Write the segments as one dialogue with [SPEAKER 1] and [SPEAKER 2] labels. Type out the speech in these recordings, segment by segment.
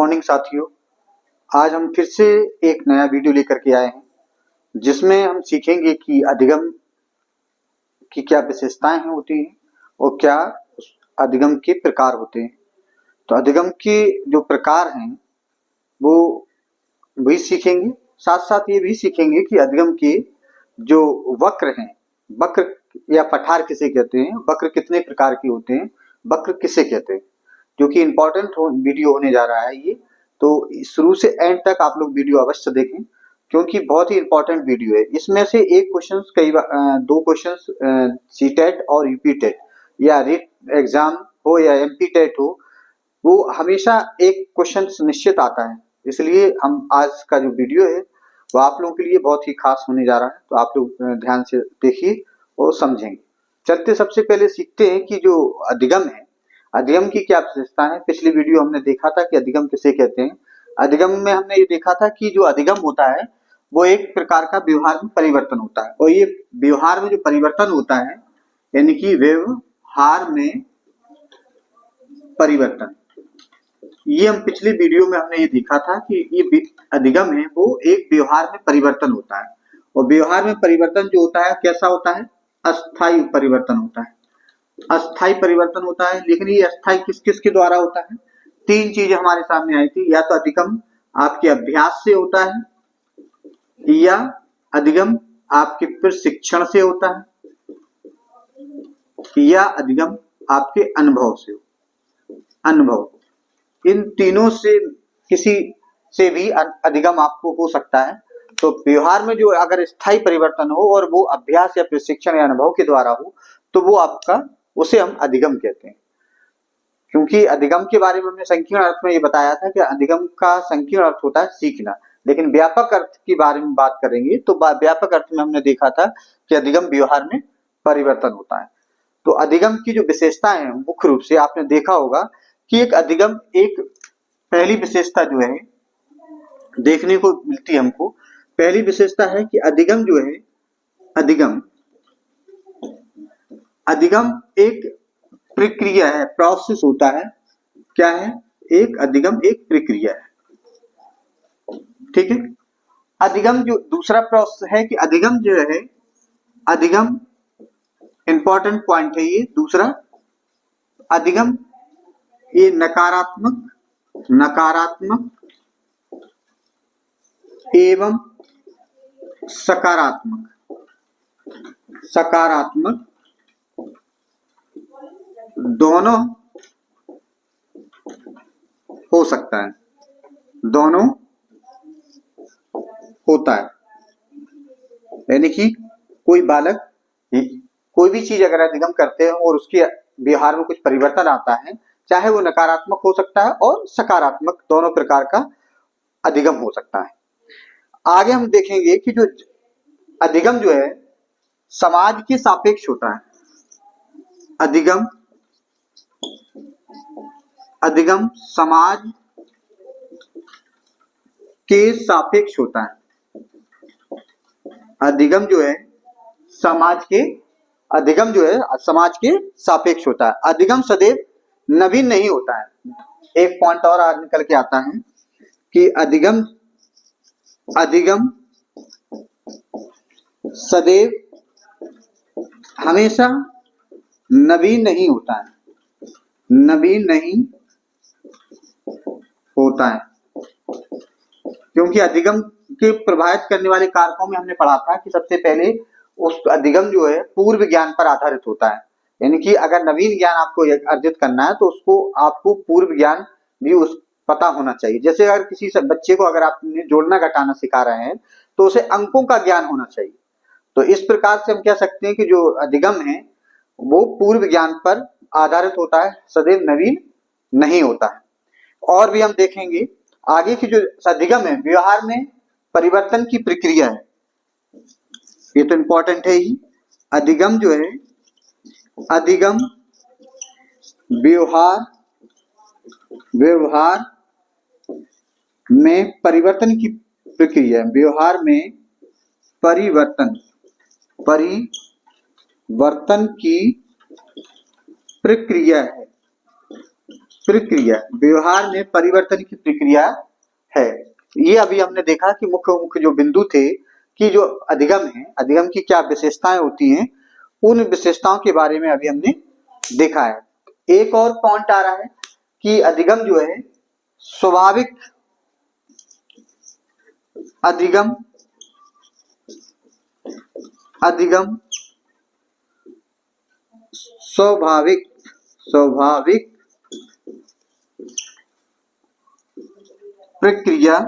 [SPEAKER 1] Morning साथियों, आज हम फिर से एक नया वीडियो लेकर के आए हैं जिसमें हम सीखेंगे कि अधिगम की क्या विशेषताएं होती हैं और क्या अधिगम के प्रकार होते हैं। तो अधिगम के जो प्रकार हैं वो भी सीखेंगे, साथ साथ ये भी सीखेंगे कि अधिगम के जो वक्र हैं, वक्र या पठार किसे कहते हैं, वक्र कितने प्रकार के होते हैं, वक्र किसे कहते हैं, जो कि इम्पोर्टेंट वीडियो होने जा रहा है ये। तो शुरू से एंड तक आप लोग वीडियो अवश्य देखें क्योंकि बहुत ही इम्पोर्टेंट वीडियो है। इसमें से एक क्वेश्चन कई बार दो क्वेश्चन सीटेट और यूपी टेट या रिट एग्जाम हो या एमपी टेट हो, वो हमेशा एक क्वेश्चन निश्चित आता है। इसलिए हम आज का जो वीडियो है वो आप लोगों के लिए बहुत ही खास होने जा रहा है, तो आप लोग ध्यान से देखिए और समझेंगे। चलते सबसे पहले सीखते हैं कि जो अधिगम है, अधिगम की क्या विशेषता है। पिछली वीडियो हमने देखा था कि अधिगम किसे कहते हैं। अधिगम में हमने ये देखा था कि जो अधिगम होता है वो एक प्रकार का व्यवहार में परिवर्तन होता है, और ये व्यवहार में जो परिवर्तन होता है यानी कि व्यवहार में परिवर्तन, ये हम पिछली वीडियो में हमने ये देखा था कि ये अधिगम है वो एक व्यवहार में परिवर्तन होता है। और व्यवहार में परिवर्तन जो होता है कैसा होता है, अस्थायी परिवर्तन होता है, अस्थायी परिवर्तन होता है। लेकिन ये अस्थायी किस किस के द्वारा होता है, तीन चीजें हमारे सामने आई थी। या तो अधिगम आपके अभ्यास से होता है, या अधिगम आपके प्रशिक्षण से होता है, या अधिगम आपके अनुभव से। अनुभव, इन तीनों से किसी से भी अधिगम आपको हो सकता है। तो व्यवहार में जो अगर स्थायी परिवर्तन हो और वो अभ्यास या प्रशिक्षण या अनुभव के द्वारा हो तो वो आपका, उसे हम अधिगम कहते हैं। क्योंकि अधिगम के बारे में हमने संकीर्ण अर्थ में ये बताया था कि अधिगम का संकीर्ण अर्थ होता है सीखना, लेकिन व्यापक अर्थ के बारे में बात करेंगे तो व्यापक अर्थ में हमने देखा था कि अधिगम व्यवहार में परिवर्तन होता है। तो अधिगम की जो विशेषताएं हैं मुख्य रूप से आपने देखा होगा कि एक अधिगम, एक पहली विशेषता जो है देखने को मिलती है हमको, पहली विशेषता है कि अधिगम जो है, अधिगम अधिगम एक प्रक्रिया है, प्रोसेस होता है। क्या है, एक अधिगम एक प्रक्रिया है, ठीक है। अधिगम जो दूसरा प्रोसेस है कि अधिगम जो है, अधिगम इंपॉर्टेंट पॉइंट है ये दूसरा, अधिगम ये नकारात्मक एवं सकारात्मक दोनों हो सकता है, दोनों होता है। यानी कि कोई बालक कोई भी चीज अगर अधिगम करते हैं और उसके व्यवहार में कुछ परिवर्तन आता है, चाहे वो नकारात्मक हो सकता है और सकारात्मक, दोनों प्रकार का अधिगम हो सकता है। आगे हम देखेंगे कि जो अधिगम जो है समाज के सापेक्ष होता है। अधिगम समाज के सापेक्ष होता है। अधिगम जो है समाज के सापेक्ष होता है। अधिगम सदैव नवीन नहीं होता है। एक पॉइंट और आज निकल के आता है कि अधिगम सदैव हमेशा नवीन नहीं होता है, नवीन नहीं होता है। क्योंकि अधिगम के प्रभावित करने वाले कारकों में हमने पढ़ा था कि सबसे पहले उस अधिगम जो है पूर्व ज्ञान पर आधारित होता है। यानी कि अगर नवीन ज्ञान आपको अर्जित करना है तो उसको आपको पूर्व ज्ञान भी उस पता होना चाहिए। जैसे अगर किसी बच्चे को अगर आप जोड़ना घटाना सिखा रहे हैं तो उसे अंकों का ज्ञान होना चाहिए। तो इस प्रकार से हम कह सकते हैं कि जो अधिगम है वो पूर्व ज्ञान पर आधारित होता है, सदैव नवीन नहीं होता है। और भी हम देखेंगे आगे की जो अधिगम है व्यवहार में परिवर्तन की प्रक्रिया है, ये तो इंपॉर्टेंट है ही। अधिगम जो है, अधिगम व्यवहार में परिवर्तन की प्रक्रिया, व्यवहार में परिवर्तन की प्रक्रिया है, प्रक्रिया, व्यवहार में परिवर्तन की प्रक्रिया है। ये अभी हमने देखा कि मुख्य मुख्य जो बिंदु थे कि जो अधिगम है, अधिगम की क्या विशेषताएं होती हैं, उन विशेषताओं के बारे में अभी हमने देखा है। एक और पॉइंट आ रहा है कि अधिगम जो है स्वाभाविक, अधिगम अधिगम स्वाभाविक प्रक्रिया,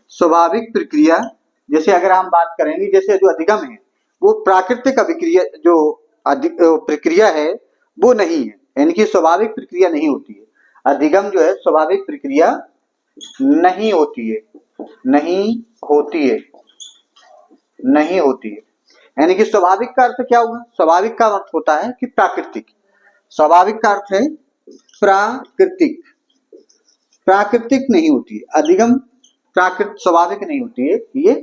[SPEAKER 1] स्वाभाविक प्रक्रिया। जैसे अगर हम बात करेंगे, जैसे जो अधिगम है वो प्राकृतिक अभिक्रिया जो प्रक्रिया है वो नहीं है, यानी कि स्वाभाविक प्रक्रिया नहीं होती है। अधिगम जो है स्वाभाविक प्रक्रिया नहीं होती है, नहीं होती है। यानी कि स्वाभाविक का अर्थ क्या हुआ? स्वाभाविक का अर्थ होता है कि प्राकृतिक, स्वाभाविक का अर्थ है प्राकृतिक, प्राकृतिक नहीं होती है। अधिगम प्राकृतिक स्वाभाविक नहीं होती है।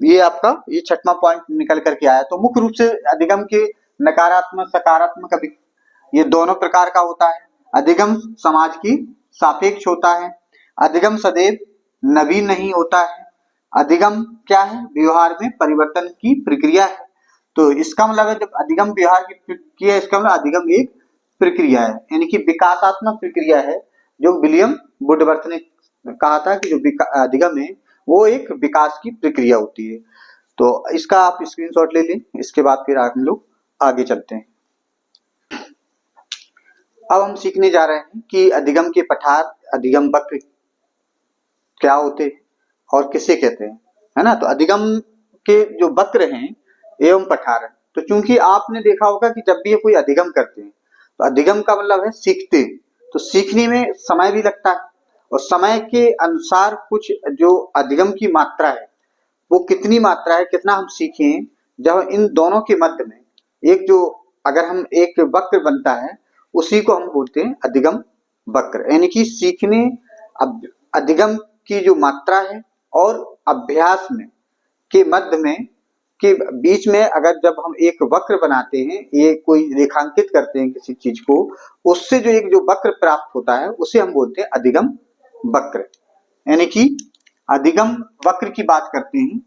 [SPEAKER 1] ये आपका ये छठवां पॉइंट निकल करके आया। तो मुख्य रूप से अधिगम के नकारात्मक सकारात्मक ये दोनों प्रकार का होता है। अधिगम समाज की सापेक्ष होता है, अधिगम सदैव नवीन नहीं होता है। अधिगम क्या है? व्यवहार में परिवर्तन की प्रक्रिया है। तो इसका मतलब है जब अधिगम व्यवहार की प्रक्रिया, इसका मतलब अधिगम एक प्रक्रिया है, यानी कि विकासात्मक प्रक्रिया है। जो विलियम वुडवर्थ ने कहा था कि जो अधिगम है वो एक विकास की प्रक्रिया होती है। तो इसका आप स्क्रीनशॉट ले लें, इसके बाद फिर हम लोग आगे चलते हैं। अब हम सीखने जा रहे हैं कि अधिगम के पठार, अधिगम वक्र क्या होते हैं और किसे कहते हैं, है ना। तो अधिगम के जो वक्र हैं एवं पठार, तो चूंकि आपने देखा होगा कि जब भी ये कोई अधिगम करते हैं तो अधिगम का मतलब है सीखते हैं, तो सीखने में समय भी लगता है और समय के अनुसार कुछ जो अधिगम की मात्रा है वो कितनी मात्रा है, कितना हम सीखें, जब इन दोनों के मध्य में एक जो अगर हम एक वक्र बनता है उसी को हम बोलते हैं अधिगम वक्र। यानी कि सीखने अधिगम की जो मात्रा है और अभ्यास में के मध्य में के बीच में अगर जब हम एक वक्र बनाते हैं, ये कोई रेखांकित करते हैं किसी चीज को, उससे जो एक जो वक्र प्राप्त होता है उसे हम बोलते हैं अधिगम वक्र। यानी कि अधिगम वक्र की बात करते हैं,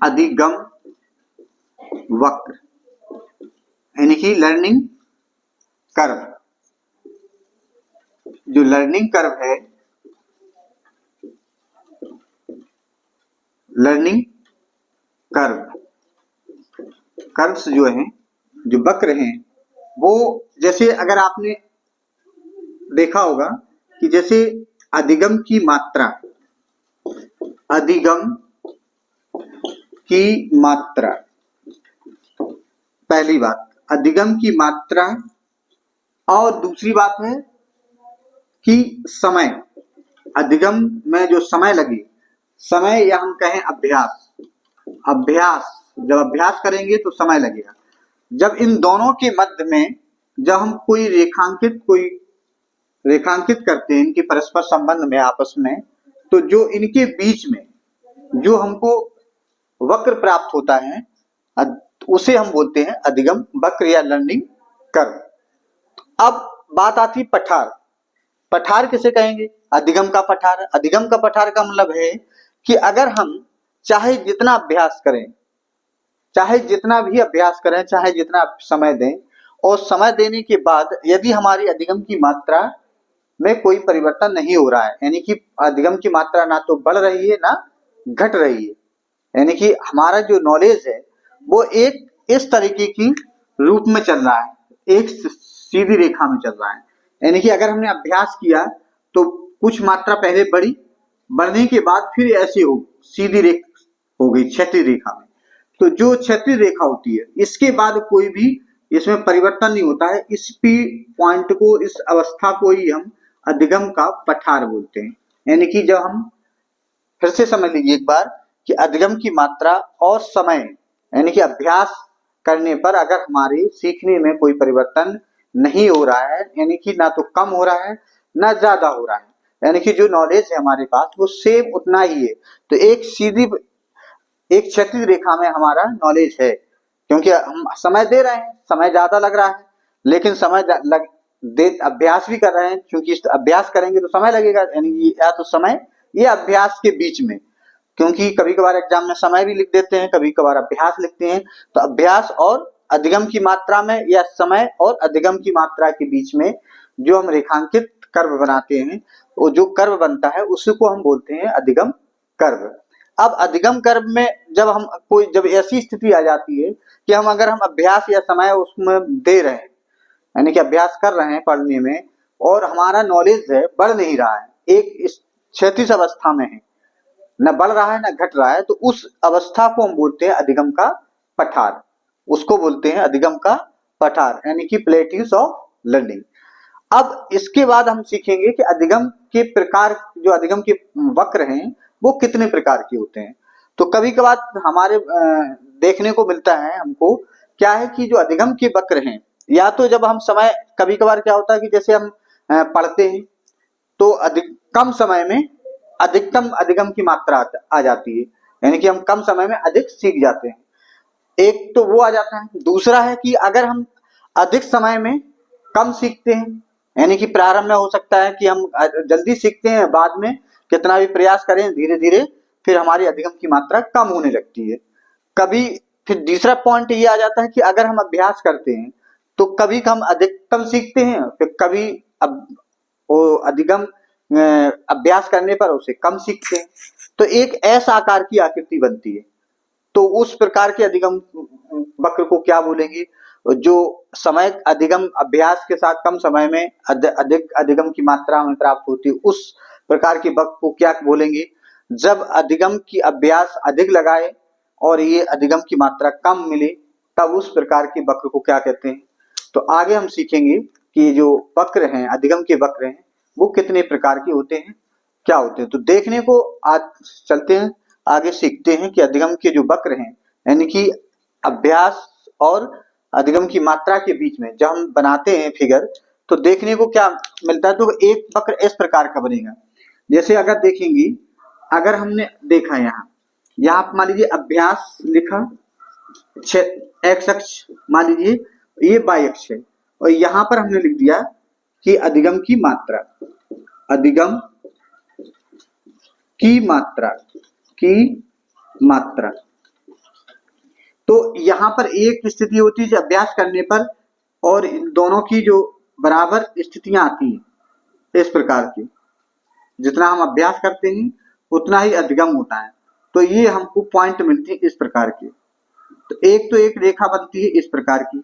[SPEAKER 1] अधिगम वक्र यानी कि लर्निंग कर्व। जो लर्निंग कर्व है, लर्निंग कर्व्स जो हैं, जो वक्र हैं, वो जैसे अगर आपने देखा होगा कि जैसे अधिगम की मात्रा, अधिगम की मात्रा, पहली बात अधिगम की मात्रा, और दूसरी बात है कि समय, अधिगम में जो समय लगे, समय या हम कहें अभ्यास, जब अभ्यास करेंगे तो समय लगेगा। जब इन दोनों के मध्य में जब हम कोई रेखांकित करते हैं इनके परस्पर संबंध में आपस में, तो जो इनके बीच में जो हमको वक्र प्राप्त होता है उसे हम बोलते हैं अधिगम वक्र या लर्निंग कर्व। अब बात आती है पठार। पठार किसे कहेंगे? अधिगम का पठार। अधिगम का पठार का मतलब है कि अगर हम चाहे जितना अभ्यास करें, चाहे जितना भी अभ्यास करें, चाहे जितना समय दें, और समय देने के बाद यदि हमारी अधिगम की मात्रा में कोई परिवर्तन नहीं हो रहा है, यानी कि अधिगम की मात्रा ना तो बढ़ रही है ना घट रही है, यानी कि हमारा जो नॉलेज है वो एक इस तरीके की रूप में चल रहा है, एक सीधी रेखा में चल रहा है। यानी कि अगर हमने अभ्यास किया तो कुछ मात्रा पहले बढ़ी, बढ़ने के बाद फिर ऐसे हो सीधी रेखा हो गई क्षैतिज रेखा में। तो जो क्षैतिज रेखा होती है इसके बाद कोई भी इसमें परिवर्तन नहीं होता है। इस पॉइंट को, इस अवस्था को ही हम अधिगम का पठार बोलते हैं। यानी कि जब हम फिर से समझ लीजिए एक बार कि अधिगम की मात्रा और समय, यानी कि अभ्यास करने पर अगर हमारे सीखने में कोई परिवर्तन नहीं हो रहा है, यानी कि ना तो कम हो रहा है ना ज्यादा हो रहा है, यानी कि जो नॉलेज है हमारे पास वो सेम उतना ही है, तो एक सीधी एक क्षैतिज रेखा में हमारा नॉलेज है, क्योंकि हम समय दे रहे हैं, समय ज्यादा लग रहा है, लेकिन अभ्यास भी कर रहे हैं, क्योंकि अभ्यास करेंगे तो समय लगेगा, यानी या तो समय या अभ्यास के बीच में, क्योंकि कभी कभार एग्जाम में समय भी लिख देते हैं, कभी कभार अभ्यास लिखते हैं, तो अभ्यास और अधिगम की मात्रा में या समय और अधिगम की मात्रा के बीच में जो हम रेखांकित कर्व बनाते हैं, वो जो कर्व बनता है उसको हम बोलते हैं अधिगम कर्व। अब अधिगम कर्व में जब ऐसी स्थिति आ जाती है कि अगर हम अभ्यास या समय उसमें दे रहे हैं, यानी कि अभ्यास कर रहे हैं पढ़ने में, और हमारा नॉलेज है बढ़ नहीं रहा है, एक क्षैतिज अवस्था में है, न बढ़ रहा है न घट रहा है, तो उस अवस्था को हम बोलते हैं अधिगम का पठार, उसको बोलते हैं अधिगम का पठार, यानी कि प्लेट्यूस ऑफ लर्निंग। अब इसके बाद हम सीखेंगे कि अधिगम के प्रकार, जो अधिगम के वक्र हैं वो कितने प्रकार के होते हैं। तो कभी कभार हमारे देखने को मिलता है हमको, क्या है कि जो अधिगम के वक्र हैं, या तो जब हम समय, कभी कभार क्या होता है कि जैसे हम पढ़ते हैं तो कम समय में अधिकतम अधिगम की मात्रा आ जाती है, यानी कि हम कम समय में अधिक सीख जाते हैं, एक तो वो आ जाता है। दूसरा है कि अगर हम अधिक समय में कम सीखते हैं, यानी कि प्रारंभ में हो सकता है कि हम जल्दी सीखते हैं, बाद में कितना भी प्रयास करें धीरे धीरे फिर हमारी अधिगम की मात्रा कम होने लगती है। कभी फिर तीसरा पॉइंट ये आ जाता है कि अगर हम अभ्यास करते हैं तो कभी हम अधिकतम सीखते हैं, फिर कभी वो अधिगम अभ्यास करने पर उसे कम सीखते हैं, तो एक ऐसा आकार की आकृति बनती है। तो उस प्रकार के अधिगम वक्र को क्या बोलेंगे, जो समय अधिगम अभ्यास के साथ कम समय में अधिक अधिगम की मात्रा में प्राप्त होती है, उस प्रकार के वक्र को क्या बोलेंगे। जब अधिगम की अभ्यास अधिक लगाए और ये अधिगम की मात्रा कम मिले, तब उस प्रकार के वक्र को क्या कहते हैं। तो आगे हम सीखेंगे कि जो वक्र हैं, अधिगम के वक्र हैं, वो कितने प्रकार के होते हैं, क्या होते हैं। तो देखने को आज चलते हैं, आगे सीखते हैं कि अधिगम के जो वक्र हैं, यानी कि अभ्यास और अधिगम की मात्रा के बीच में जब हम बनाते हैं फिगर, तो देखने को क्या मिलता है। तो एक वक्र इस प्रकार का बनेगा, जैसे अगर देखेंगे, अगर हमने देखा यहाँ मान लीजिए अभ्यास लिखा, एक्स अक्ष मान लीजिए ये वाई अक्ष है, और यहाँ पर हमने लिख दिया कि अधिगम की मात्रा, अधिगम की मात्रा। तो यहाँ पर एक स्थिति होती है अभ्यास करने पर, और इन दोनों की जो बराबर स्थितियां आती हैं इस प्रकार की, जितना हम अभ्यास करते हैं उतना ही अधिगम होता है। तो ये हमको पॉइंट मिलती है इस प्रकार की। तो एक रेखा बनती है इस प्रकार की,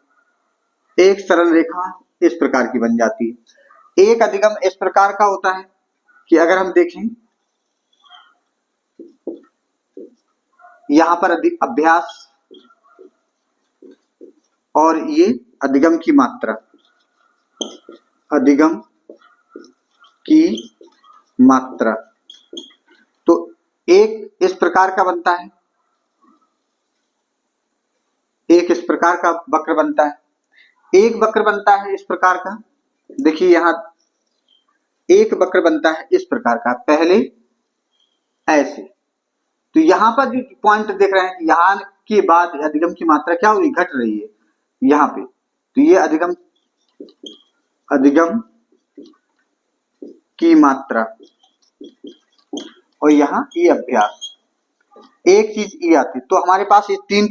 [SPEAKER 1] एक सरल रेखा इस प्रकार की बन जाती है। एक अधिगम इस प्रकार का होता है कि अगर हम देखें यहाँ पर अभ्यास और ये अधिगम की मात्रा, अधिगम की मात्रा, तो एक इस प्रकार का बनता है, एक इस प्रकार का वक्र बनता है, एक वक्र बनता है इस प्रकार का। देखिए यहाँ एक वक्र बनता है इस प्रकार का, पहले ऐसे। तो यहाँ पर जो पॉइंट देख रहे हैं, यहाँ के बाद अधिगम की मात्रा क्या हो रही, घट रही है यहाँ पे। तो ये अधिगम की मात्रा, और यहाँ ये अभ्यास, एक चीज ये आती। तो हमारे पास ये तीन।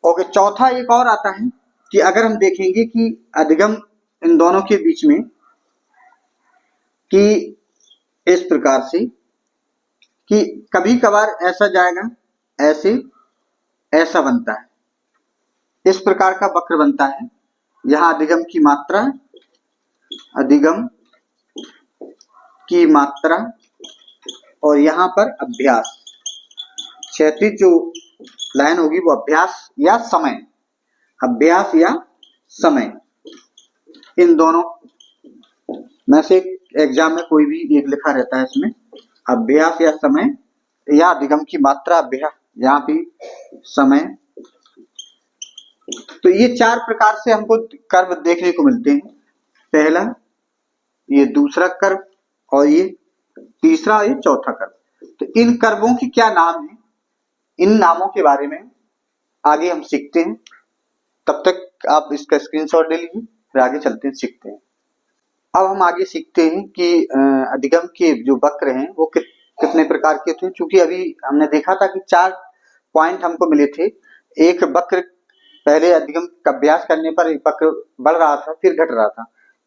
[SPEAKER 1] ओके, चौथा एक और आता है कि अगर हम देखेंगे कि अधिगम इन दोनों के बीच में कि इस प्रकार से कि कभी कभार ऐसा जाएगा, ऐसे ऐसा बनता है, इस प्रकार का वक्र बनता है। यहाँ अधिगम की मात्रा, अधिगम की मात्रा, और यहाँ पर अभ्यास, क्षैतिज जो लाइन होगी वो अभ्यास या समय, अभ्यास या समय, इन दोनों में से एग्जाम में कोई भी एक लिखा रहता है इसमें, अभ्यास या समय या अधिगम की मात्रा, अभ्यास, यहाँ भी समय। तो ये चार प्रकार से हमको कर्व देखने को मिलते हैं, पहला, ये दूसरा कर्व, और ये तीसरा, ये चौथा कर्व। तो इन कर्वों की क्या नाम है, इन नामों के बारे में आगे हम सीखते हैं। तब तक आप इसका स्क्रीनशॉट ले लीजिए, फिर आगे चलते हैं, सीखते हैं। अब हम आगे सीखते हैं कि अधिगम के जो वक्र हैं वो कितने प्रकार के थे। क्योंकि अभी हमने देखा था कि 4 पॉइंट हमको मिले थे। एक वक्र पहले अधिगम का अभ्यास करने पर एक वक्र बढ़ रहा था, फिर घट रहा था,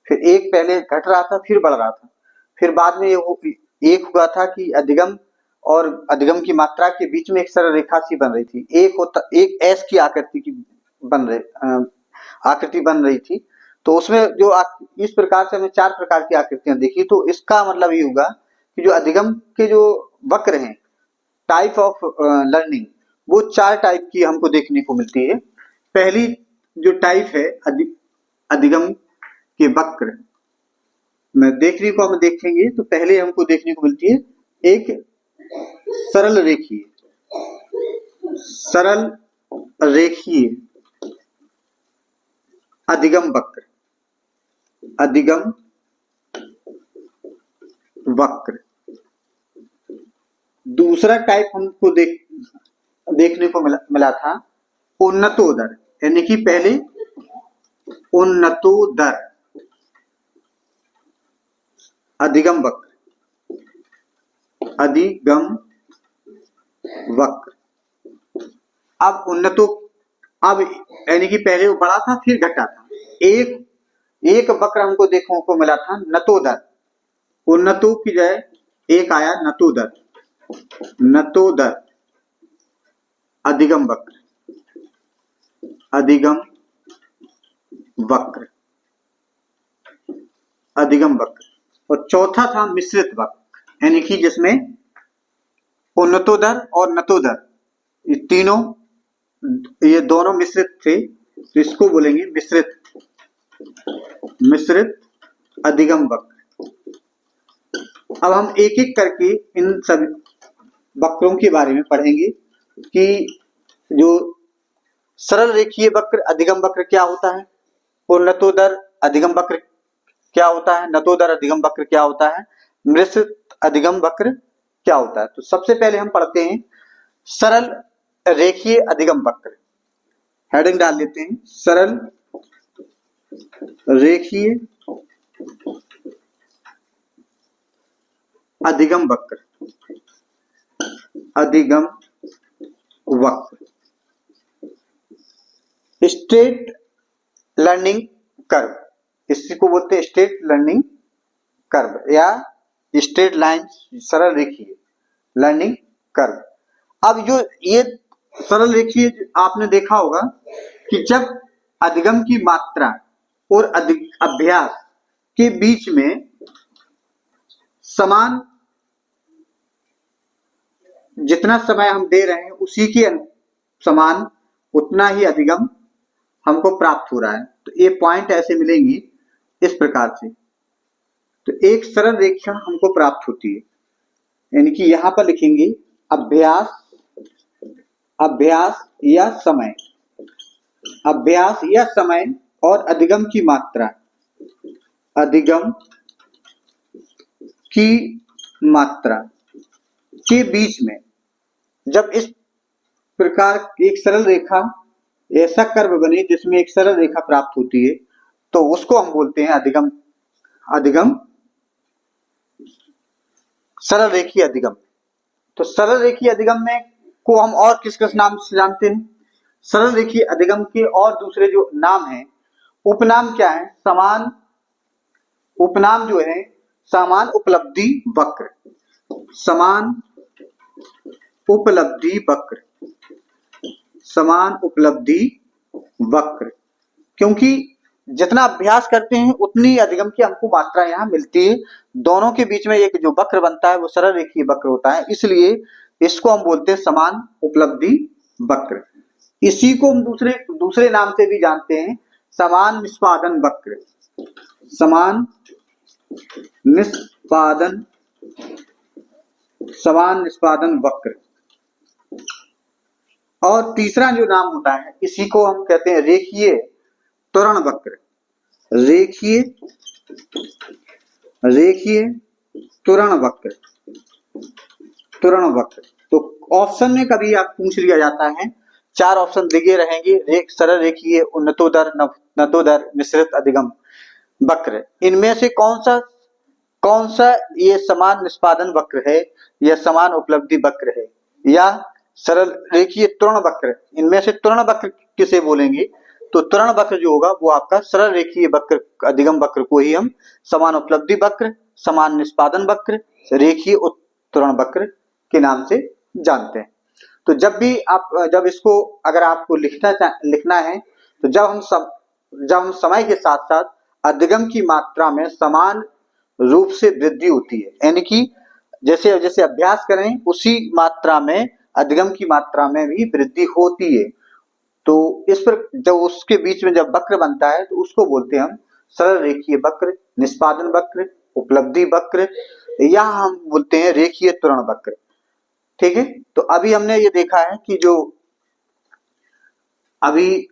[SPEAKER 1] फिर एक पहले घट रहा था, फिर बढ़ रहा था, फिर बाद में एक हुआ था कि अधिगम और अधिगम की मात्रा के बीच में एक सरल रेखा सी बन रही थी। एक एस की आकृति की आकृति बन रही थी। तो उसमें जो इस प्रकार से हमें 4 प्रकार की आकृतियां देखी। तो इसका मतलब ये होगा कि जो अधिगम के जो वक्र हैं, टाइप ऑफ लर्निंग, वो 4 टाइप की हमको देखने को मिलती है। पहली जो टाइप है अधिगम के वक्र में देखने को हम देखेंगे तो पहले हमको देखने को मिलती है एक सरल रेखीय अधिगम वक्र। दूसरा टाइप हमको देखने को मिला था उन्नतोदर, यानी कि पहले उन्नतोदर अधिगम वक्र। अब यानी कि पहले वो बड़ा था फिर घटा था। एक वक्र हमको देखने को मिला था नतोदर। उन्नतो की जगह एक आया नतोदर अधिगम वक्र। और चौथा था मिश्रित वक्र, यानी कि जिसमें उन्नतोदर और नतोदर ये दोनों मिश्रित थे, तो इसको बोलेंगे मिश्रित अधिगम वक्र। अब हम एक एक करके इन सभी वक्रों के बारे में पढ़ेंगे कि जो सरल रेखीय वक्र अधिगम वक्र क्या होता है, उन्नतोदर अधिगम वक्र क्या होता है, नतोदर अधिगम वक्र क्या होता है, मिश्रित अधिगम वक्र क्या होता है। तो सबसे पहले हम पढ़ते हैं सरल रेखीय अधिगम वक्र। हेडिंग डाल लेते हैं, सरल रेखीय अधिगम वक्र। स्ट्रेट लर्निंग कर्व, इसको बोलते हैं स्ट्रेट लर्निंग कर्व या स्ट्रेट लाइन, सरल रेखीय लर्निंग कर्व। अब जो ये सरल रेखीय आपने देखा होगा कि जब अधिगम की मात्रा और अभ्यास के बीच में समान जितना समय हम दे रहे हैं उसी के समान उतना ही अधिगम हमको प्राप्त हो रहा है। तो ये पॉइंट ऐसे मिलेंगी इस प्रकार से। तो एक सरल रेखा हमको प्राप्त होती है, यानी कि यहां पर लिखेंगे अभ्यास या समय और अधिगम की मात्रा के बीच में जब इस प्रकार एक सरल रेखा ऐसा कर्व बने जिसमें एक सरल रेखा प्राप्त होती है, तो उसको हम बोलते हैं अधिगम सरल रेखीय अधिगम। तो सरल रेखीय अधिगम में को हम और किस नाम से जानते हैं? सरल रेखीय अधिगम के और दूसरे जो नाम हैं, उपनाम क्या है? उपनाम जो है समान उपलब्धि वक्र। समान उपलब्धि वक्र, क्योंकि जितना अभ्यास करते हैं उतनी अधिगम की हमको मात्रा यहाँ मिलती है। दोनों के बीच में एक जो वक्र बनता है वो सरल रेखीय वक्र होता है, इसलिए इसको हम बोलते हैं समान उपलब्धि वक्र। इसी को हम दूसरे नाम से भी जानते हैं, समान निष्पादन वक्र। समान निष्पादन वक्र। और तीसरा जो नाम होता है इसी को हम कहते हैं रेखीय त्वरण वक्र। रेखीय त्वरण वक्र। तो ऑप्शन में कभी आप पूछ लिया जाता है 4 ऑप्शन दिए रहेंगे, सरल रेखीय, उन्नतोदर, नतोदर, मिश्रित, अधिगम वक्र। इनमें से कौन सा ये समान निष्पादन वक्र है, या समान उपलब्धि वक्र है, या सरल रेखीय त्वरण वक्र? इनमें से त्वरण वक्र किसे बोलेंगे? तो त्वरण वक्र जो होगा वो आपका सरल रेखीय वक्र, अधिगम वक्र को ही हम समान उपलब्धि वक्र, समान निष्पादन वक्र, रेखीय उत्तरण वक्र के नाम से जानते हैं। तो जब इसको अगर आपको लिखना है, तो जब हम समय के साथ साथ अधिगम की मात्रा में समान रूप से वृद्धि होती है, यानी कि जैसे जैसे अभ्यास करें उसी मात्रा में अधिगम की मात्रा में भी वृद्धि होती है, तो इस पर जब उसके बीच में जब वक्र बनता है तो उसको बोलते हैं हम सरल रेखीय वक्र, निष्पादन वक्र, उपलब्धि वक्र, या हम बोलते हैं रेखीय त्वरण वक्र। ठीक है, तो अभी हमने ये देखा है कि जो अभी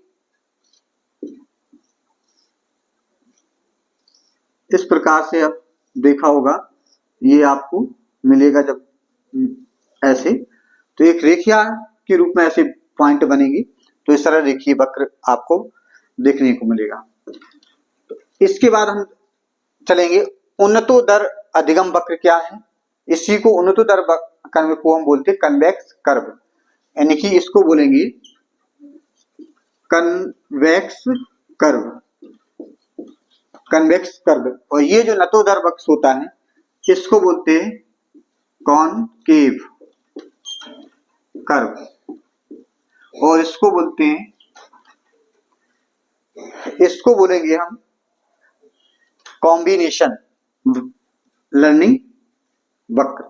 [SPEAKER 1] इस प्रकार से अब देखा होगा, ये आपको मिलेगा जब ऐसे, तो एक रेखिया के रूप में ऐसे पॉइंट बनेगी, तो इस सरल रेखीय वक्र आपको देखने को मिलेगा। तो इसके बाद हम चलेंगे उन्नतोदर अधिगम वक्र क्या है। इसी को उन्नतोदर कर्व को हम बोलते हैं कन्वेक्स कर्व, यानी कि इसको बोलेंगे कन्वेक्स कर्व, कन्वेक्स कर्व। और ये जो नतोदर वक्र होता है इसको बोलते हैं कॉनकेव कर्व, और इसको बोलेंगे हम कॉम्बिनेशन लर्निंग वक्र,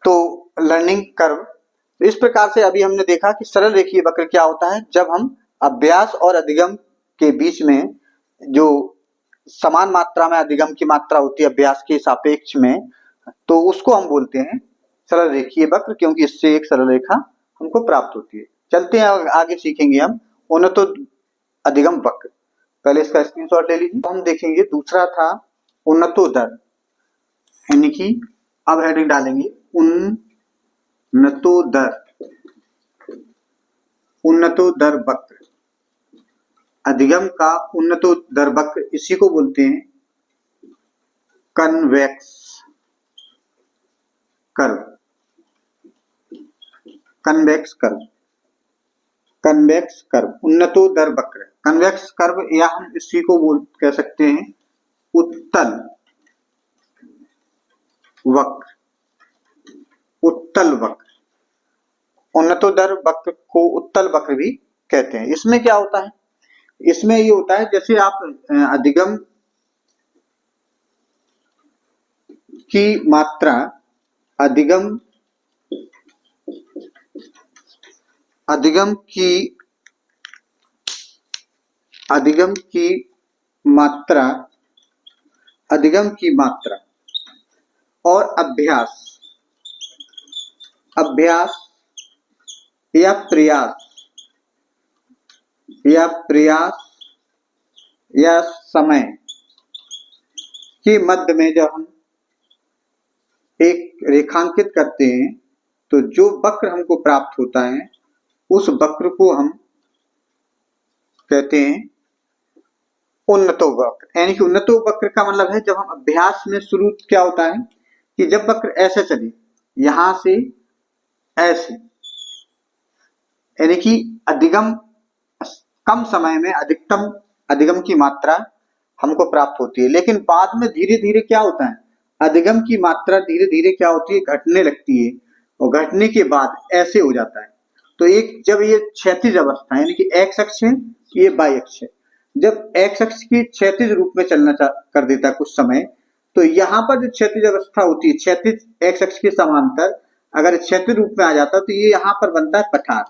[SPEAKER 1] तो लर्निंग कर्व। इस प्रकार से अभी हमने देखा कि सरल रेखीय वक्र क्या होता है, जब हम अभ्यास और अधिगम के बीच में जो समान मात्रा में अधिगम की मात्रा होती है अभ्यास के सापेक्ष में, तो उसको हम बोलते हैं सरल रेखीय वक्र, क्योंकि इससे एक सरल रेखा हमको प्राप्त होती है। चलते हैं आगे, सीखेंगे हम उन्नतो अधिगम वक्र। पहले इसका स्क्रीनशॉट ले लीजिए। हम देखेंगे दूसरा था उन्नतोदर, यानी कि अब हेडिंग डालेंगे उन्नतोदर वक्र, अधिगम का उन्नतोदर वक्र, इसी को बोलते हैं convex curve, convex curve, convex curve, उन्नतोदर वक्र, कन्वेक्स कर्व, या हम इसी को कह सकते हैं उत्तल वक्र, उत्तल वक्र। उन्नतोदर वक्र को उत्तल वक्र भी कहते हैं। इसमें क्या होता है, इसमें ये होता है जैसे आप अधिगम की मात्रा, अधिगम की मात्रा और अभ्यास या प्रयास या समय के मध्य में जब हम एक रेखांकित करते हैं, तो जो वक्र हमको प्राप्त होता है उस वक्र को हम कहते हैं उन्नतो वक्र। यानी कि उन्नतो वक्र का मतलब है जब हम अभ्यास में शुरू क्या होता है कि जब वक्र ऐसे चले, यहां से ऐसे, यानी कि अधिगम कम समय में अधिकतम अधिगम की मात्रा हमको प्राप्त होती है, लेकिन बाद में धीरे धीरे क्या होता है, अधिगम की मात्रा धीरे धीरे क्या होती है, घटने लगती है, और घटने के बाद ऐसे हो जाता है। तो एक जब ये क्षैतिज अवस्था यानी कि एक्स अक्ष है, ये वाई अक्ष है, जब एक्स अक्ष की क्षैतिज रूप में चलना कर देता है कुछ समय, तो यहाँ पर जो क्षैतिज अवस्था होती है, क्षैतिज एक्स अक्ष के समांतर अगर क्षैतिज रूप में आ जाता है तो ये यहाँ पर बनता है पठार,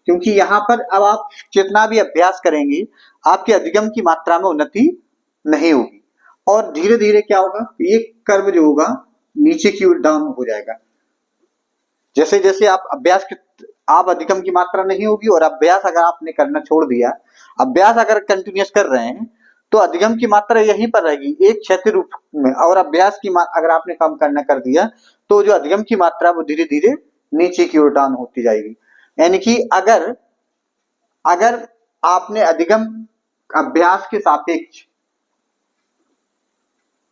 [SPEAKER 1] क्योंकि यहाँ पर अब आप जितना भी अभ्यास करेंगे आपके अधिगम की मात्रा में उन्नति नहीं होगी, और धीरे धीरे क्या होगा, ये कर्व जो होगा नीचे की ओर डाउन हो जाएगा। जैसे जैसे आप अधिगम की मात्रा नहीं होगी, और अभ्यास अगर आपने करना छोड़ दिया, अभ्यास अगर कंटिन्यूस कर रहे हैं तो अधिगम की मात्रा यहीं पर रहेगी एक क्षैतिज रूप में, और अभ्यास की अगर आपने कम करना कर दिया तो जो अधिगम की मात्रा वो धीरे धीरे नीचे की ओर डाउन होती जाएगी। यानी कि अगर अगर आपने अधिगम अभ्यास के सापेक्ष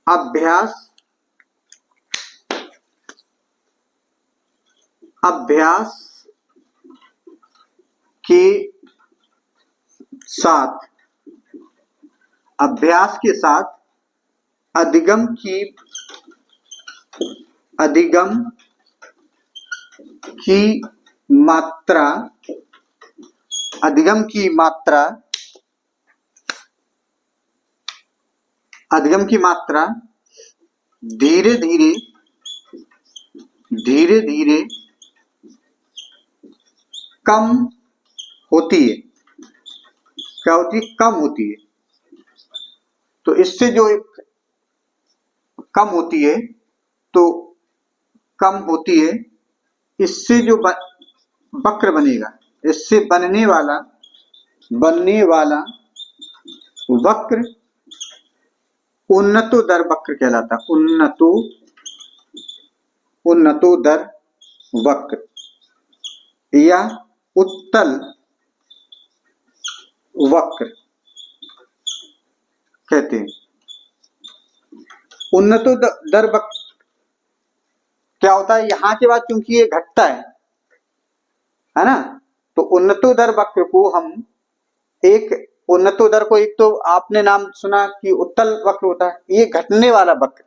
[SPEAKER 1] अभ्यास के साथ अधिगम की मात्रा धीरे धीरे कम होती है। क्या होती है? कम होती है। तो इससे जो कम होती है, इससे जो वक्र बनेगा, इससे बनने वाला वक्र उन्नतोदर वक्र कहलाता है। उन्नतोदर वक्र या उत्तल वक्र कहते हैं। उन्नतोदर वक्र क्या होता है? यहाँ के बाद क्योंकि ये घटता है ना, तो उन्नतोदर वक्र को हम एक तो आपने नाम सुना कि उत्तल वक्र होता है, ये घटने वाला वक्र,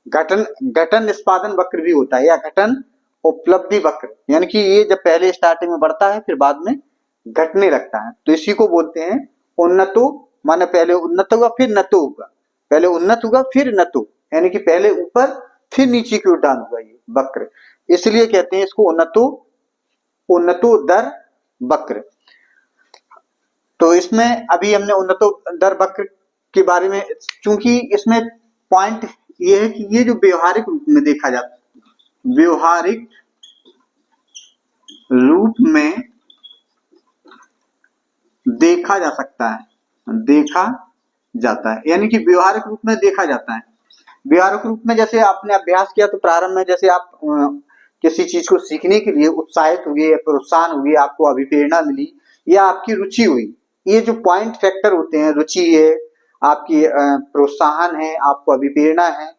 [SPEAKER 1] घटन निष्पादन वक्र भी होता है, या घटन उपलब्धि वक्र, यानी कि ये जब पहले स्टार्टिंग में बढ़ता है फिर बाद में घटने लगता है, तो इसी को बोलते हैं उन्नतो। माने पहले उन्नत होगा फिर नतो होगा, पहले उन्नत होगा फिर नतो, यानी कि पहले ऊपर फिर नीचे की ओर डाल होगा ये वक्र, इसलिए कहते हैं इसको उन्नतोदर वक्र। तो इसमें अभी हमने उन्नतोदर वक्र के बारे में, चूंकि इसमें पॉइंट ये है कि ये जो व्यवहारिक रूप में देखा जाता है, व्यवहारिक रूप में देखा जा सकता है, यानी कि व्यवहारिक रूप में देखा जाता है। व्यवहारिक रूप में जैसे आपने अभ्यास किया, तो प्रारंभ में जैसे आप किसी चीज को सीखने के लिए उत्साहित हुए, प्रोत्साहन हुए, आपको अभिप्रेरणा मिली या आपकी रुचि हुई, ये जो पॉइंट फैक्टर होते हैं, रुचि है, आपकी प्रोत्साहन है, आपको अभिप्रेरणा है,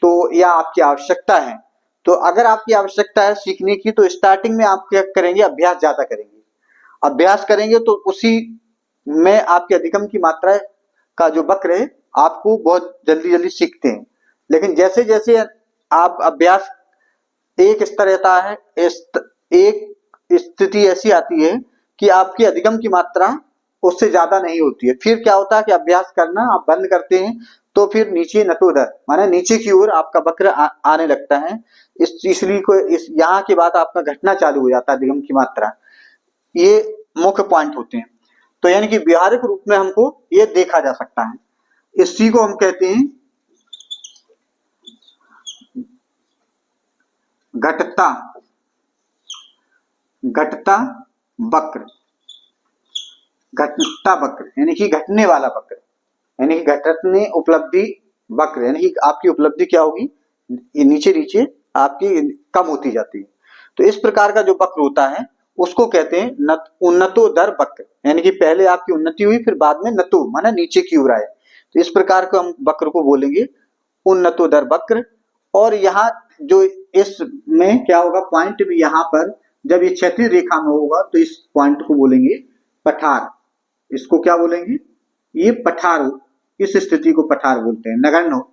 [SPEAKER 1] तो या आपकी आवश्यकता है। तो अगर आपकी आवश्यकता है सीखने की, तो स्टार्टिंग में आप क्या करेंगे? अभ्यास ज्यादा करेंगे। अभ्यास करेंगे तो उसी में आपके अधिगम की मात्रा का जो वक्र है, आपको बहुत जल्दी सीखते हैं। लेकिन जैसे जैसे आप अभ्यास, एक स्तर रहता है, एक स्थिति ऐसी आती है कि आपकी अधिगम की मात्रा उससे ज्यादा नहीं होती है, फिर क्या होता है कि अभ्यास करना आप बंद करते हैं, तो फिर नीचे नतोदर माने नीचे की ओर आपका वक्र आने लगता है। इसलिए यहाँ के बाद आपका घटना चालू हो जाता है अधिगम की मात्रा। ये मुख्य पॉइंट होते हैं। तो यानी कि व्यवहारिक रूप में हमको ये देखा जा सकता है, इसी को हम कहते हैं घटता वक्र। यानी कि घटने वाला वक्र, यानी कि घटने उपलब्धि वक्र, यानी कि आपकी उपलब्धि क्या होगी? नीचे नीचे आपकी कम होती जाती है। तो इस प्रकार का जो वक्र होता है उसको कहते हैं उन्नतोदर वक्र, यानी कि पहले आपकी उन्नति हुई फिर बाद में नतो माना नीचे की ओर आए, तो इस प्रकार को हम वक्र को बोलेंगे उन्नतोदर वक्र। और यहाँ जो इसमें क्या होगा, पॉइंट भी यहाँ पर जब ये क्षैतिज रेखा में होगा तो इस पॉइंट को बोलेंगे पठार। इसको क्या बोलेंगे? ये पठार हो, इस स्थिति को पठार बोलते हैं। नगण्य हो,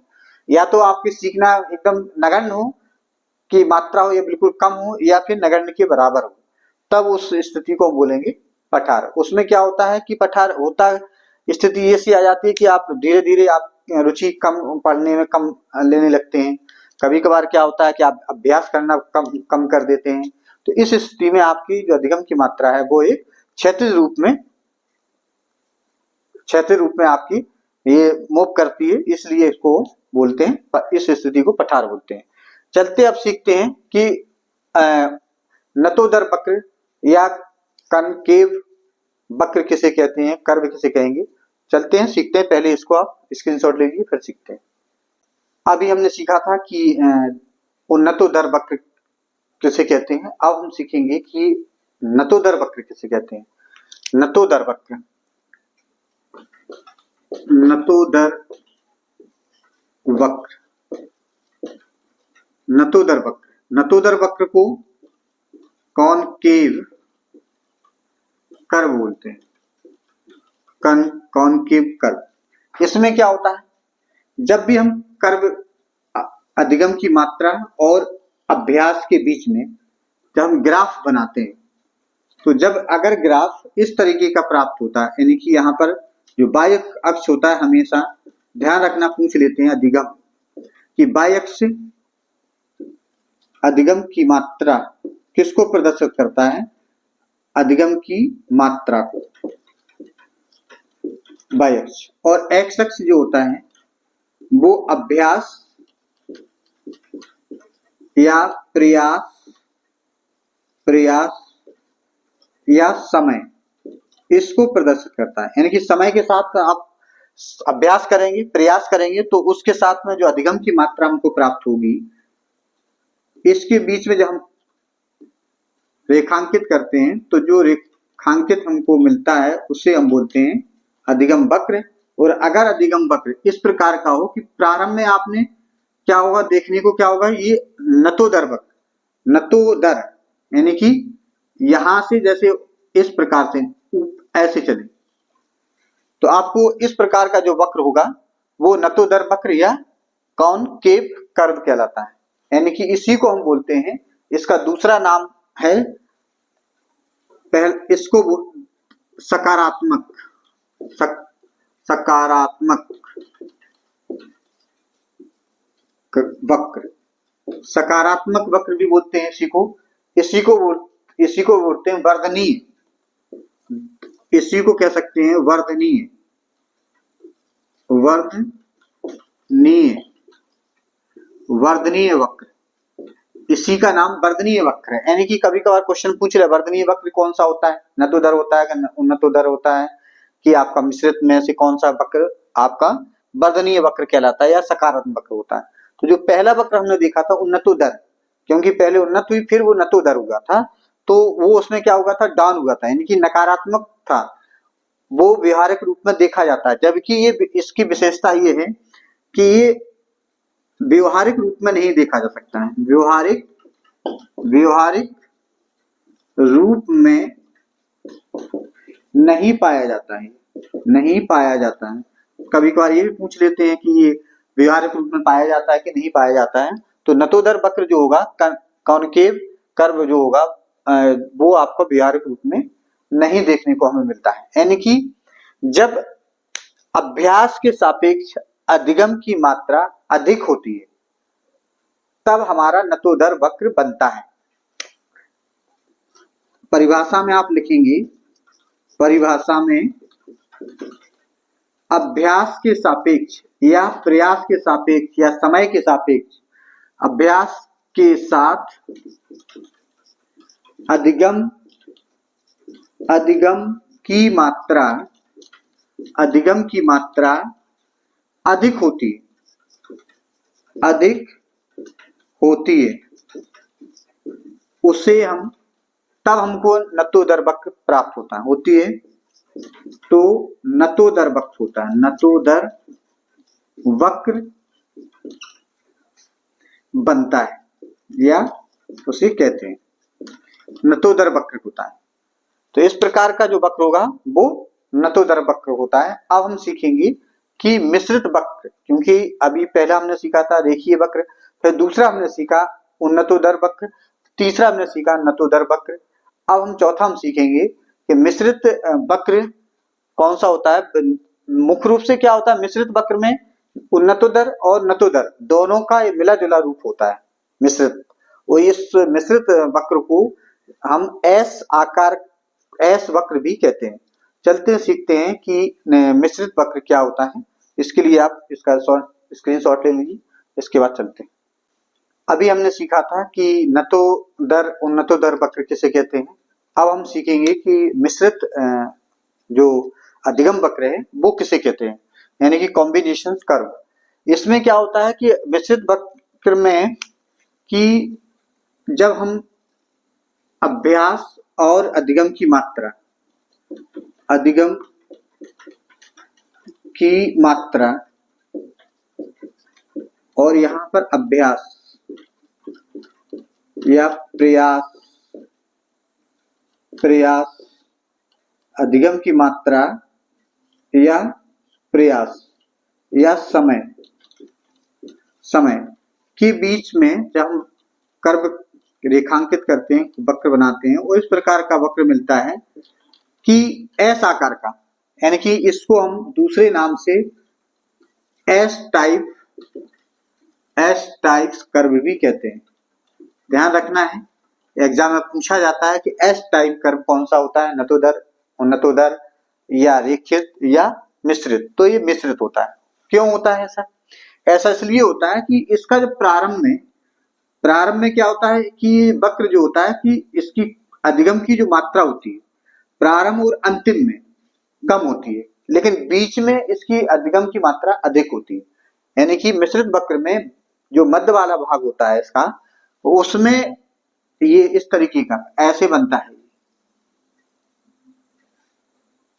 [SPEAKER 1] या तो आपकी सीखना एकदम नगण्य हो की मात्रा हो, या बिल्कुल कम हो, या फिर नगण्य के बराबर हो, तब उस स्थिति को बोलेंगे पठार। उसमें क्या होता है कि पठार होता स्थिति ये सी आ जाती है कि आप धीरे धीरे आप रुचि कम पढ़ने में कम लेने लगते हैं। कभी कभार क्या होता है कि आप अभ्यास करना कम कर देते हैं। तो इस स्थिति में आपकी जो अधिगम की मात्रा है वो एक क्षैतिज रूप में आपकी ये मूव करती है, इसलिए इसको बोलते हैं, इस स्थिति को पठार बोलते हैं। चलते अब सीखते हैं कि नतोदर वक्र या कनकेव वक्र किसे कहते हैं, कर्व किसे कहेंगे। चलते हैं सीखते हैं, पहले इसको आप स्क्रीनशॉट लीजिए फिर सीखते हैं। अभी हमने सीखा था कि उन्नतोदर वक्र किसे कहते हैं, अब हम सीखेंगे कि नतोदर वक्र किसे कहते हैं। नतोदर वक्र, नतोदर वक्र, नतोदर वक्र, नतोदर वक्र को कॉनकेव कर्व बोलते हैं, कॉनकेव कर्व। इसमें क्या होता है, जब भी हम कर्व अधिगम की मात्रा और अभ्यास के बीच में जब हम ग्राफ बनाते हैं, तो जब अगर ग्राफ इस तरीके का प्राप्त होता है, यानी कि यहाँ पर जो बाह्य अक्ष होता है, हमेशा ध्यान रखना, पूछ लेते हैं अधिगम कि बाह्य अक्ष अधिगम की मात्रा किसको प्रदर्शित करता है, अधिगम की मात्रा को, बाह्य अक्ष, और एक्स अक्ष जो होता है वो अभ्यास या प्रयास या समय, इसको प्रदर्शित करता है। यानी कि समय के साथ आप अभ्यास करेंगे, प्रयास करेंगे, तो उसके साथ में जो अधिगम की मात्रा हमको प्राप्त होगी, इसके बीच में जब हम रेखांकित करते हैं, तो जो रेखांकित हमको मिलता है उसे हम बोलते हैं अधिगम वक्र। और अगर अधिगम वक्र इस प्रकार का हो कि प्रारंभ में आपने क्या होगा, देखने को क्या होगा, ये नतोदर वक्र, नतोदर यानी कि यहां से जैसे इस प्रकार से ऐसे चले, तो आपको इस प्रकार का जो वक्र होगा वो नतोदर वक्र या कॉनकेव कर्व कहलाता है। यानी कि इसी को हम बोलते हैं, इसका दूसरा नाम है, इसको सकारात्मक, सकारात्मक वक्र, सकारात्मक वक्र भी बोलते हैं इसी को बोलते हैं वर्धनीय, इसी को कह सकते हैं वर्धनीय, वर्धनीय वक्र, इसी का नाम वर्धनीय वक्र है। यानी कि कभी कभार क्वेश्चन पूछ रहे वर्धनीय वक्र कौन सा होता है, नतोदर होता है कि उन्नतोदर होता है, कि आपका मिश्रित में से कौन सा वक्र आपका वर्धनीय वक्र कहलाता है या सकारात्मक वक्र होता है। तो जो पहला वक्र हमने देखा था उन्नतोदर, क्योंकि पहले उन्नत हुई फिर वो नतोदर हुआ था, तो वो उसमें क्या हुआ था, डाउन हुआ था, यानी कि नकारात्मक था, वो व्यवहारिक रूप में देखा जाता है। जबकि ये इसकी विशेषता ये है कि ये व्यवहारिक रूप में नहीं देखा जा सकता है, व्यवहारिक रूप में नहीं पाया जाता है, नहीं पाया जाता है। कभी कभार ये भी पूछ लेते हैं कि ये व्यवहारिक रूप में पाया जाता है कि नहीं पाया जाता है। तो नतोदर वक्र जो होगा, कॉनकेव कर्व जो होगा, वो आपको व्यवहारिक रूप में नहीं देखने को हमें मिलता है। यानी कि जब अभ्यास के सापेक्ष अधिगम की मात्रा अधिक होती है, तब हमारा नतोदर वक्र बनता है। परिभाषा में आप लिखेंगे, परिभाषा में अभ्यास के सापेक्ष या प्रयास के सापेक्ष या समय के सापेक्ष अभ्यास के साथ अधिगम की मात्रा अधिक होती है, उसे हम तब हमको नतोदर वक्र प्राप्त होती है, तो नतोदर वक्र होता है, नतोदर वक्र बनता है या उसे कहते हैं नतोदर वक्र होता है। तो इस प्रकार का जो वक्र होगा वो नतोदर वक्र होता है। अब हम सीखेंगे कि मिश्रित वक्र, क्योंकि अभी पहला हमने सीखा था रेखीय वक्र, फिर दूसरा हमने सीखा उन्नतोदर वक्र, तीसरा हमने सीखा नतोदर वक्र। अब हम चौथा हम सीखेंगे कि मिश्रित वक्र कौन सा होता है। मुख्य रूप से क्या होता है, मिश्रित वक्र में उन्नतोदर और नतोदर दोनों का मिला जुला रूप होता है मिश्रित। और इस मिश्रित वक्र को हम एस वक्र भी कहते हैं। चलते सीखते हैं कि मिश्रित वक्र क्या होता है। इसके लिए आप इसका स्क्रीनशॉट ले लीजिए, इसके बाद चलते हैं। अभी हमने सीखा था कि नतोदर उन्नतोदर वक्र किसे कहते हैं। अब हम सीखेंगे कि मिश्रित जो अधिगम वक्र है वो किसे कहते हैं, यानी कि कॉम्बिनेशन कर्व। इसमें क्या होता है कि मिश्रित वक्र में कि जब हम अभ्यास और अधिगम की मात्रा अधिगम की मात्रा और यहाँ पर अभ्यास या प्रयास अधिगम की मात्रा या प्रयास या समय के बीच में जब हम कर्व रेखांकित करते हैं, वक्र बनाते हैं, और इस प्रकार का वक्र मिलता है कि एस आकार का, यानी कि इसको हम दूसरे नाम से एस टाइप कर्व भी कहते हैं। ध्यान रखना है, एग्जाम में पूछा जाता है कि एस टाइप कर्व कौन सा होता है, उन्नतोदर या रेखित या मिश्रित। तो ये मिश्रित होता है। क्यों होता है ऐसा? ऐसा इसलिए होता है कि इसका जो प्रारंभ में क्या होता है कि वक्र जो होता है कि इसकी अधिगम की जो मात्रा होती है प्रारंभ और अंतिम में कम होती है, लेकिन बीच में इसकी अधिगम की मात्रा अधिक होती है। यानी कि मिश्रित वक्र में जो मध्य वाला भाग होता है इसका, उसमें ये इस तरीके का ऐसे बनता है,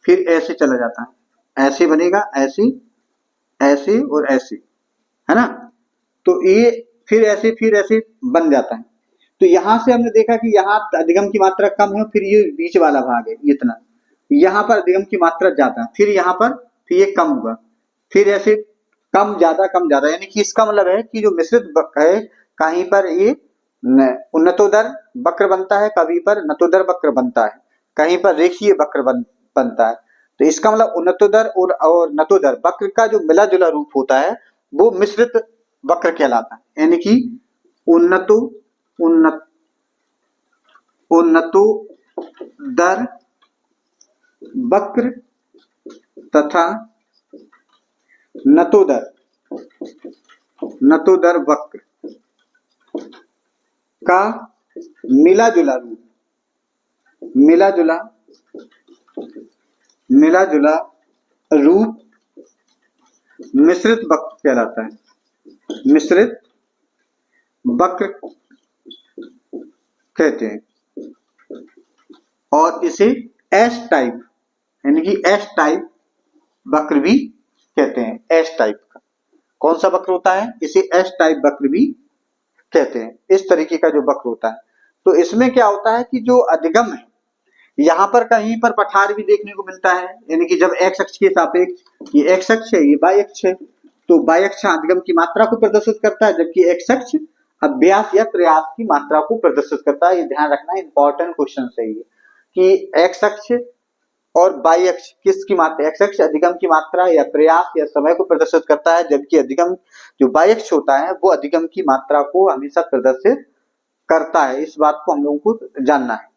[SPEAKER 1] फिर ऐसे चला जाता है, ऐसे बनेगा, ऐसे ऐसे और ऐसे, है ना। तो ये फिर ऐसे बन जाता है। तो यहां से हमने देखा कि यहाँ अधिगम की मात्रा कम है, फिर ये बीच वाला भाग है इतना, यहाँ पर अधिगम की मात्रा ज्यादा, फिर यहाँ पर फिर ये कम हुआ, फिर ऐसे कम ज्यादा, यानी कि इसका मतलब है कि जो मिश्रित वक्र है कहीं पर ये उन्नतोदर वक्र बनता है, कहीं पर नतोदर वक्र बनता है, कहीं पर रेखीय वक्र बनता है। तो इसका मतलब उन्नतोदर और नतोदर वक्र का जो मिला जुला रूप होता है वो मिश्रित वक्र कहलाता है। यानी कि उन्नतोदर वक्र तथा नतोदर वक्र का मिला जुला रूप मिश्रित वक्र कहलाता है। मिश्रित वक्र कहते हैं और इसे एस टाइप, यानी कि एस टाइप वक्र भी कहते हैं। एस टाइप का कौन सा वक्र होता है? इसे एस टाइप वक्र भी कहते हैं। इस तरीके का जो वक्र होता है, तो इसमें क्या होता है कि जो अधिगम है, यहाँ पर कहीं पर पठार भी देखने को मिलता है, यानी कि जब एक्स अक्ष के सापेक्ष, ये एक्स अक्ष है, ये वाई अक्ष है, तो वाई अक्ष अधिगम की मात्रा को प्रदर्शित करता है, जबकि एक्स अक्ष अभ्यास या प्रयास की मात्रा को प्रदर्शित करता है। ये ध्यान रखना, इंपॉर्टेंट क्वेश्चन है ये कि एक्स अक्ष और वाई अक्ष किसकी मात्रा, एक्स अक्ष अधिगम की मात्रा या प्रयास या समय को प्रदर्शित करता है, जबकि अधिगम जो वाई अक्ष होता है वो अधिगम की मात्रा को हमेशा प्रदर्शित करता है। इस बात को हम लोगों को जानना है।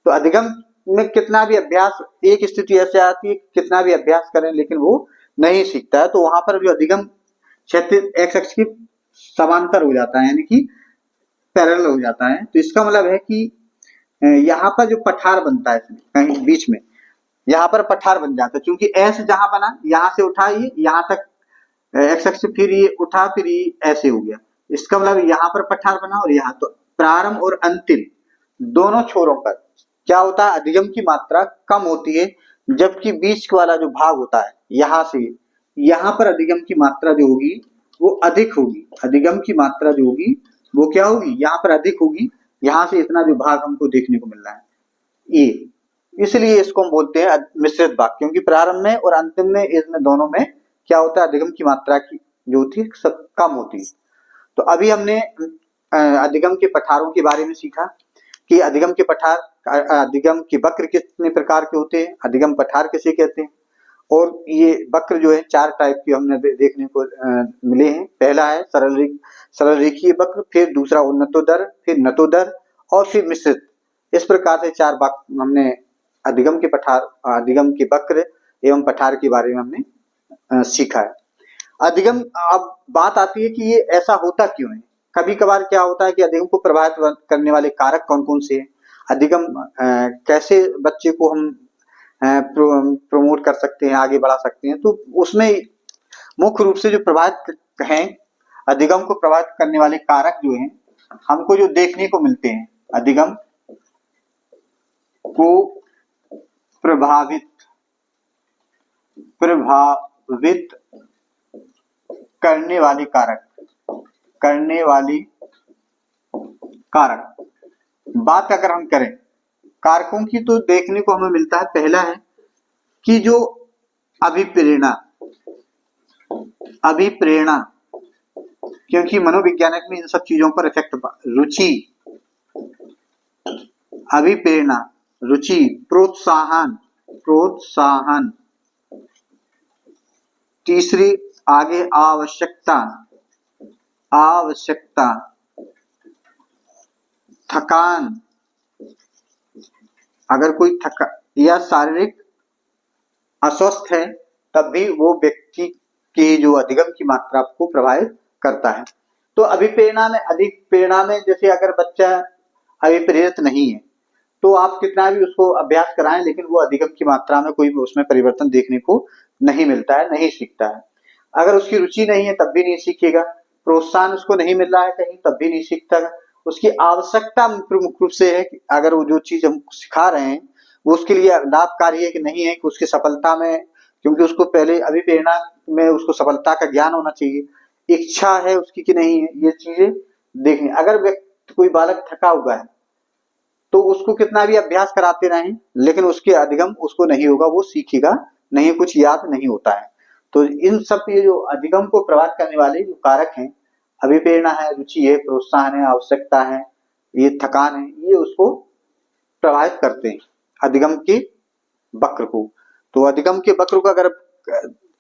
[SPEAKER 1] तो अधिगम में कितना भी अभ्यास, एक स्थिति ऐसे आती है कितना भी अभ्यास करें लेकिन वो नहीं सीखता है, तो वहां पर जो अधिगम क्षैतिज एक्स अक्ष की समांतर हो जाता है, यानी कि पैरेलल हो जाता है। तो इसका मतलब है कि यहाँ पर जो पठार बनता है इसमें कहीं बीच में, यहाँ पर पठार बन जाता है, क्योंकि एस जहां बना, यहाँ से उठा ये यहाँ तक एक्स अक्ष, फिर ये उठा, फिर ये ऐसे हो गया। इसका मतलब यहाँ पर पठार बना और यहाँ, तो प्रारंभ और अंतिम दोनों छोरों पर क्या होता है, अधिगम की मात्रा कम होती है, जबकि बीच वाला जो भाग होता है यहाँ से यहाँ पर अधिगम की मात्रा जो होगी वो अधिक होगी। अधिगम की मात्रा जो होगी वो क्या होगी, यहाँ पर अधिक होगी, यहाँ से इतना जो भाग हमको देखने को मिल रहा है ये, इसलिए इसको हम बोलते हैं मिश्रित भाग, क्योंकि प्रारंभ में और अंतिम में, इसमें दोनों में क्या होता है, अधिगम की मात्रा की जो होती है सब कम होती है। तो अभी हमने अधिगम के पठारों के बारे में सीखा कि अधिगम के पठार, अधिगम के वक्र कितने प्रकार के होते हैं, अधिगम पठार किसे कहते हैं, और ये वक्र जो है 4 टाइप के हमने देखने को मिले हैं। पहला है सरल रेखीय वक्र, फिर दूसरा उन्नतोदर, फिर नतोदर और फिर मिश्रित। इस प्रकार से 4 वक्र हमने अधिगम के पठार, अधिगम के वक्र एवं पठार के बारे में हमने सीखा है। अधिगम, अब बात आती है कि ये ऐसा होता क्यों है। कभी कभार क्या होता है कि अधिगम को प्रभावित करने वाले कारक कौन कौन से हैं, अधिगम कैसे बच्चे को हम प्रमोट कर सकते हैं, आगे बढ़ा सकते हैं। तो उसमें मुख्य रूप से जो प्रभावित हैं, अधिगम को प्रभावित करने वाले कारक जो हैं, हमको जो देखने को मिलते हैं, अधिगम को प्रभावित प्रभावित करने वाली कारक। बात अगर हम करें कारकों की तो देखने को हमें मिलता है, पहला है कि जो अभिप्रेरणा, क्योंकि मनोविज्ञानक में इन सब चीजों पर इफेक्ट, रुचि, अभिप्रेरणा, रुचि, प्रोत्साहन, तीसरी आगे आवश्यकता, थकान, अगर कोई या शारीरिक अस्वस्थ है तब भी वो व्यक्ति की जो अधिगम की मात्रा को प्रभावित करता है। तो अधिक प्रेरणा में जैसे अगर बच्चा अभिप्रेरित नहीं है तो आप कितना भी उसको अभ्यास कराएं लेकिन वो अधिगम की मात्रा में कोई उसमें परिवर्तन देखने को नहीं मिलता है, नहीं सीखता है। अगर उसकी रुचि नहीं है तब भी नहीं सीखेगा, प्रोत्साहन उसको नहीं मिल रहा है कहीं तब भी नहीं सीखता है। उसकी आवश्यकता प्रमुख रूप से है कि अगर वो जो चीज हम सिखा रहे हैं वो उसके लिए लाभकारी है कि नहीं है, कि उसकी सफलता में, क्योंकि उसको पहले अभिप्रेरणा में उसको सफलता का ज्ञान होना चाहिए, इच्छा है उसकी कि नहीं है, ये चीजें देखनी। अगर व्यक्ति कोई बालक थका हुआ है तो उसको कितना भी अभ्यास कराते रहें लेकिन उसके अधिगम उसको नहीं होगा, वो सीखेगा नहीं, कुछ याद नहीं होता है। तो इन सब ये जो अधिगम को प्रभावित करने वाले जो कारक हैं, अभिप्रेरणा है, रुचि है, प्रोत्साहन है, आवश्यकता है, ये थकान है, ये उसको प्रभावित करते हैं अधिगम के वक्र को। तो अधिगम के वक्र को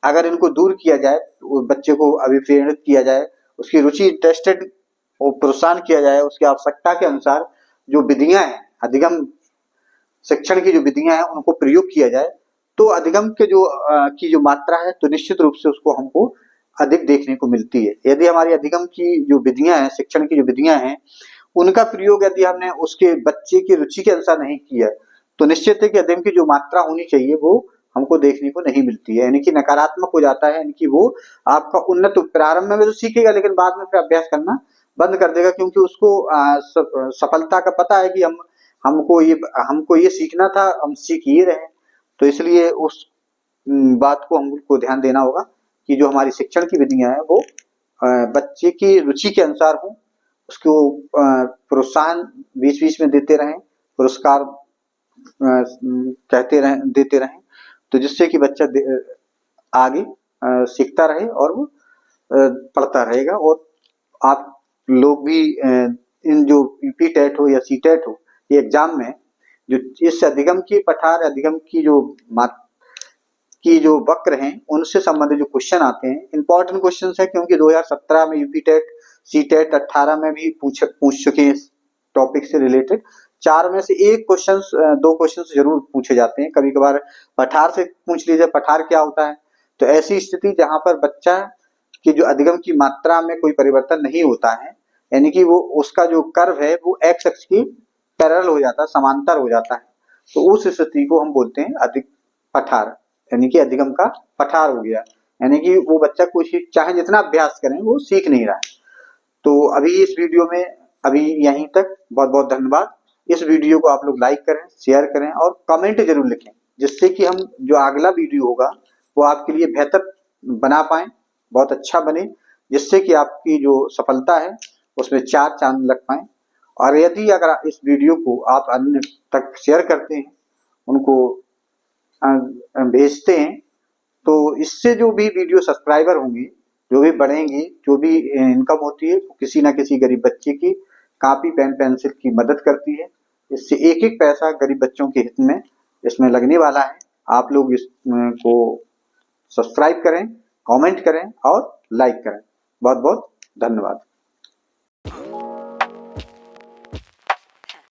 [SPEAKER 1] अगर इनको दूर किया जाए, बच्चे को अभिप्रेरित किया जाए, उसकी रुचि इंटरेस्टेड और प्रोत्साहन किया जाए, उसकी आवश्यकता के अनुसार जो विधियां हैं, अधिगम शिक्षण की जो विधियां हैं उनको प्रयोग किया जाए तो अधिगम के की जो मात्रा है तो निश्चित रूप से उसको हमको अधिक देखने को मिलती है। यदि हमारी अधिगम की जो विधियां हैं, शिक्षण की जो विधियां हैं, उनका प्रयोग यदि हमने उसके बच्चे की रुचि के अनुसार नहीं किया तो निश्चित है कि अधिगम की जो मात्रा होनी चाहिए वो हमको देखने को नहीं मिलती है, यानी कि नकारात्मक हो जाता है। यानी कि वो आपका उन्नत प्रारंभ में तो सीखेगा लेकिन बाद में फिर अभ्यास करना बंद कर देगा, क्योंकि उसको सफलता का पता है कि हमको ये सीखना था, हम सीख ही रहे हैं। तो इसलिए उस बात को हमको ध्यान देना होगा कि जो हमारी शिक्षण की विधियां हैं वो बच्चे की रुचि के अनुसार हो, उसको प्रोत्साहन बीच बीच में देते रहें, पुरस्कार देते रहें, तो जिससे कि बच्चा आगे सीखता रहे और वो पढ़ता रहेगा। और आप लोग भी इन जो यूपी टेट हो या सी टेट हो, ये एग्जाम में जो इस अधिगम की पठार, अधिगम की जो वक्र हैं उनसे संबंधित जो क्वेश्चन आते हैं, इंपॉर्टेंट क्वेश्चन है, क्योंकि 2017 में यूपी टेट, सी टेट 18 में भी पूछ चुके हैं इस टॉपिक से रिलेटेड। 4 में से 2 क्वेश्चन जरूर पूछे जाते हैं, कभी कभार पठार से पूछ लीजिए पठार क्या होता है। तो ऐसी स्थिति जहां पर बच्चा की जो अधिगम की मात्रा में कोई परिवर्तन नहीं होता है, यानी कि वो उसका जो कर्व है वो एक्स अक्ष की पैरेलल हो जाता है, समांतर हो जाता है, तो उस स्थिति को हम बोलते हैं अधिक पठार, यानी कि अधिगम का पठार हो गया। यानी कि वो बच्चा कुछ चाहे जितना अभ्यास करें वो सीख नहीं रहा है। तो अभी इस वीडियो में अभी यहीं तक, बहुत बहुत धन्यवाद। इस वीडियो को आप लोग लाइक करें, शेयर करें और कमेंट जरूर लिखें, जिससे कि हम जो अगला वीडियो होगा वो आपके लिए बेहतर बना पाए, बहुत अच्छा बने, जिससे कि आपकी जो सफलता है उसमें 4 चांद लग पाए। और यदि अगर इस वीडियो को आप अन्य तक शेयर करते हैं, उनको भेजते हैं, तो इससे जो भी वीडियो सब्सक्राइबर होंगे, जो भी बढ़ेंगे, जो भी इनकम होती है, किसी ना किसी गरीब बच्चे की कॉपी पेन पेंसिल की मदद करती है। इससे एक एक पैसा गरीब बच्चों के हित में इसमें लगने वाला है। आप लोग इसको सब्सक्राइब करें, कमेंट करें और लाइक करें। बहुत बहुत धन्यवाद।